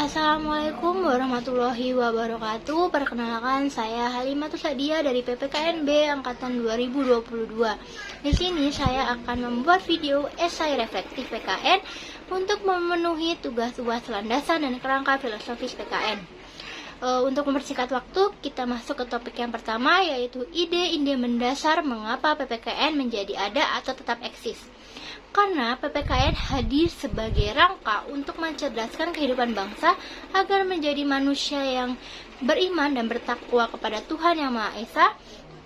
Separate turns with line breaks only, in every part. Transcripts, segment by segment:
Assalamualaikum warahmatullahi wabarakatuh. Perkenalkan, saya Halimatus Sadia dari PPKNB angkatan 2022. Di sini saya akan membuat video esai reflektif PKN untuk memenuhi tugas-tugas landasan dan kerangka filosofis PKN. Untuk mempersingkat waktu, kita masuk ke topik yang pertama, yaitu ide-ide mendasar mengapa PPKN menjadi ada atau tetap eksis. Karena PPKN hadir sebagai rangka untuk mencerdaskan kehidupan bangsa agar menjadi manusia yang beriman dan bertakwa kepada Tuhan Yang Maha Esa,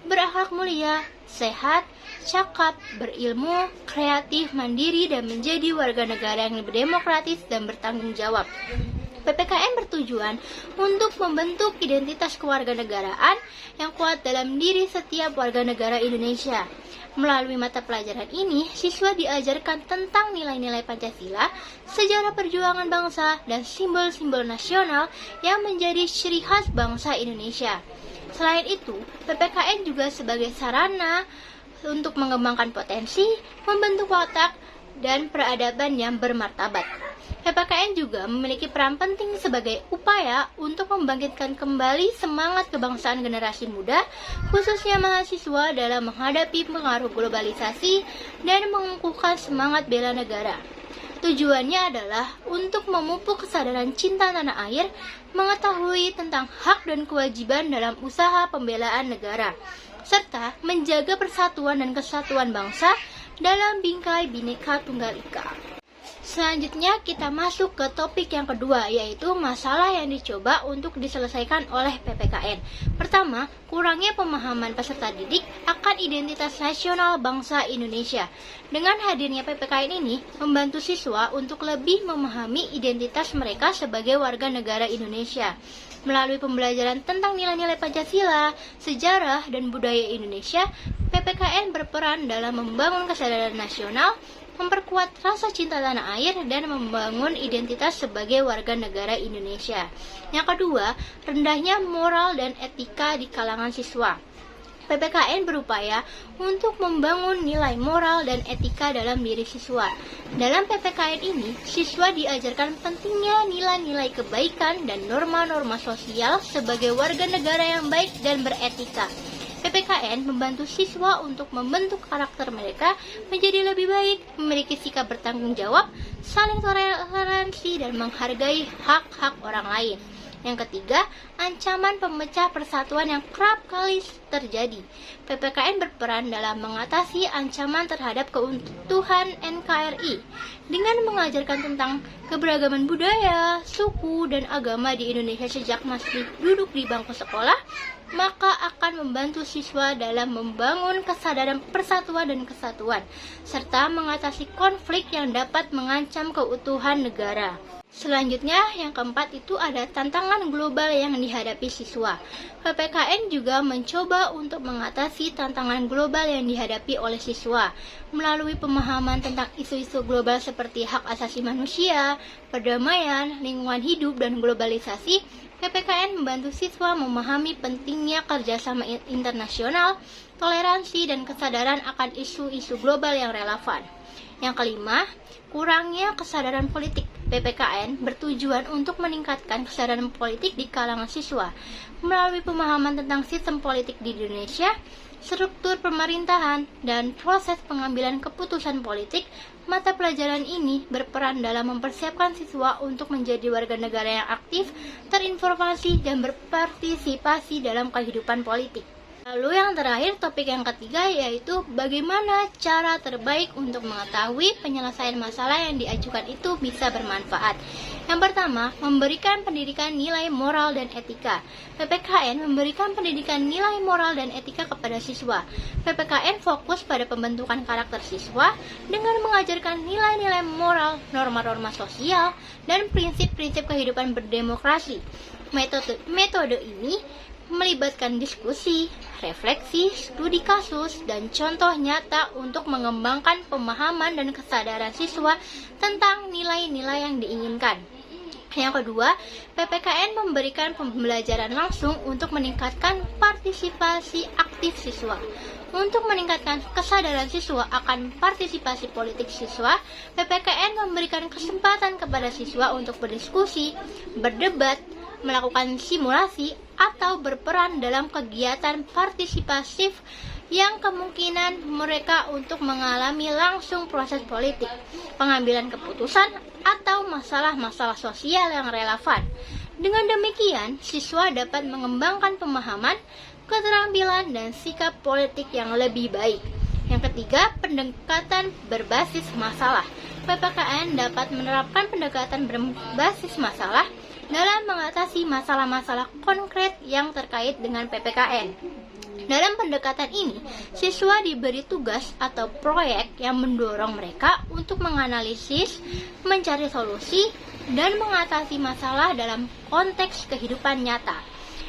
berakhlak mulia, sehat, cakap, berilmu, kreatif, mandiri, dan menjadi warga negara yang berdemokratis dan bertanggung jawab. PPKN bertujuan untuk membentuk identitas kewarganegaraan yang kuat dalam diri setiap warga negara Indonesia. Melalui mata pelajaran ini, siswa diajarkan tentang nilai-nilai Pancasila, sejarah perjuangan bangsa, dan simbol-simbol nasional yang menjadi ciri khas bangsa Indonesia. Selain itu, PPKN juga sebagai sarana untuk mengembangkan potensi, membentuk watak, dan peradaban yang bermartabat. PPKN juga memiliki peran penting sebagai upaya untuk membangkitkan kembali semangat kebangsaan generasi muda, khususnya mahasiswa dalam menghadapi pengaruh globalisasi dan mengukuhkan semangat bela negara. Tujuannya adalah untuk memupuk kesadaran cinta tanah air, mengetahui tentang hak dan kewajiban dalam usaha pembelaan negara, serta menjaga persatuan dan kesatuan bangsa dalam bingkai Bhinneka Tunggal Ika. Selanjutnya kita masuk ke topik yang kedua, yaitu masalah yang dicoba untuk diselesaikan oleh PPKN. Pertama, kurangnya pemahaman peserta didik akan identitas nasional bangsa Indonesia. Dengan hadirnya PPKN ini, membantu siswa untuk lebih memahami identitas mereka sebagai warga negara Indonesia. Melalui pembelajaran tentang nilai-nilai Pancasila, sejarah, dan budaya Indonesia, PPKN berperan dalam membangun kesadaran nasional, memperkuat rasa cinta tanah air, dan membangun identitas sebagai warga negara Indonesia. Yang kedua, rendahnya moral dan etika di kalangan siswa. PPKN berupaya untuk membangun nilai moral dan etika dalam diri siswa. Dalam PPKN ini, siswa diajarkan pentingnya nilai-nilai kebaikan dan norma-norma sosial sebagai warga negara yang baik dan beretika. PPKN membantu siswa untuk membentuk karakter mereka menjadi lebih baik, memiliki sikap bertanggung jawab, saling toleransi, dan menghargai hak-hak orang lain. Yang ketiga, ancaman pemecah persatuan yang kerap kali terjadi. PPKN berperan dalam mengatasi ancaman terhadap keutuhan NKRI dengan mengajarkan tentang keberagaman budaya, suku, dan agama di Indonesia sejak masih duduk di bangku sekolah, maka akan membantu siswa dalam membangun kesadaran persatuan dan kesatuan, serta mengatasi konflik yang dapat mengancam keutuhan negara. Selanjutnya, yang keempat itu ada tantangan global yang dihadapi siswa. PPKN juga mencoba untuk mengatasi tantangan global yang dihadapi oleh siswa melalui pemahaman tentang isu-isu global seperti hak asasi manusia, perdamaian, lingkungan hidup, dan globalisasi. PPKN membantu siswa memahami pentingnya kerjasama internasional, toleransi, dan kesadaran akan isu-isu global yang relevan. Yang kelima, kurangnya kesadaran politik. PPKN bertujuan untuk meningkatkan kesadaran politik di kalangan siswa melalui pemahaman tentang sistem politik di Indonesia, struktur pemerintahan, dan proses pengambilan keputusan politik. Mata pelajaran ini berperan dalam mempersiapkan siswa untuk menjadi warga negara yang aktif, terinformasi, dan berpartisipasi dalam kehidupan politik. Lalu yang terakhir, topik yang ketiga, yaitu bagaimana cara terbaik untuk mengetahui penyelesaian masalah yang diajukan itu bisa bermanfaat. Yang pertama, memberikan pendidikan nilai moral dan etika. PPKN memberikan pendidikan nilai moral dan etika kepada siswa. PPKN fokus pada pembentukan karakter siswa dengan mengajarkan nilai-nilai moral, norma-norma sosial, dan prinsip-prinsip kehidupan berdemokrasi. Metode ini melibatkan diskusi, refleksi, studi kasus, dan contoh nyata untuk mengembangkan pemahaman dan kesadaran siswa tentang nilai-nilai yang diinginkan. Yang kedua, PPKN memberikan pembelajaran langsung untuk meningkatkan partisipasi aktif siswa. Untuk meningkatkan kesadaran siswa akan partisipasi politik siswa, PPKN memberikan kesempatan kepada siswa untuk berdiskusi, berdebat, melakukan simulasi, atau berperan dalam kegiatan partisipasif yang kemungkinan mereka untuk mengalami langsung proses politik, pengambilan keputusan, atau masalah-masalah sosial yang relevan. Dengan demikian, siswa dapat mengembangkan pemahaman, keterampilan, dan sikap politik yang lebih baik. Yang ketiga, pendekatan berbasis masalah. PPKN dapat menerapkan pendekatan berbasis masalah dalam mengatasi masalah-masalah konkret yang terkait dengan PPKN. Dalam pendekatan ini, siswa diberi tugas atau proyek yang mendorong mereka untuk menganalisis, mencari solusi, dan mengatasi masalah dalam konteks kehidupan nyata.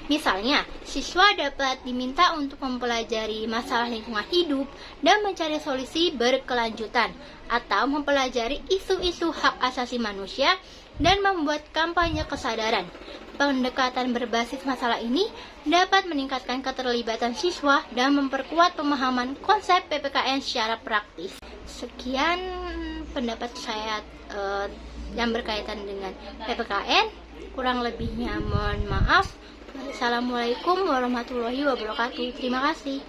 Misalnya, siswa dapat diminta untuk mempelajari masalah lingkungan hidup dan mencari solusi berkelanjutan, atau mempelajari isu-isu hak asasi manusia dan membuat kampanye kesadaran. Pendekatan berbasis masalah ini dapat meningkatkan keterlibatan siswa dan memperkuat pemahaman konsep PPKN secara praktis. Sekian pendapat saya yang berkaitan dengan PPKN. Kurang lebihnya mohon maaf. Assalamualaikum warahmatullahi wabarakatuh. Terima kasih.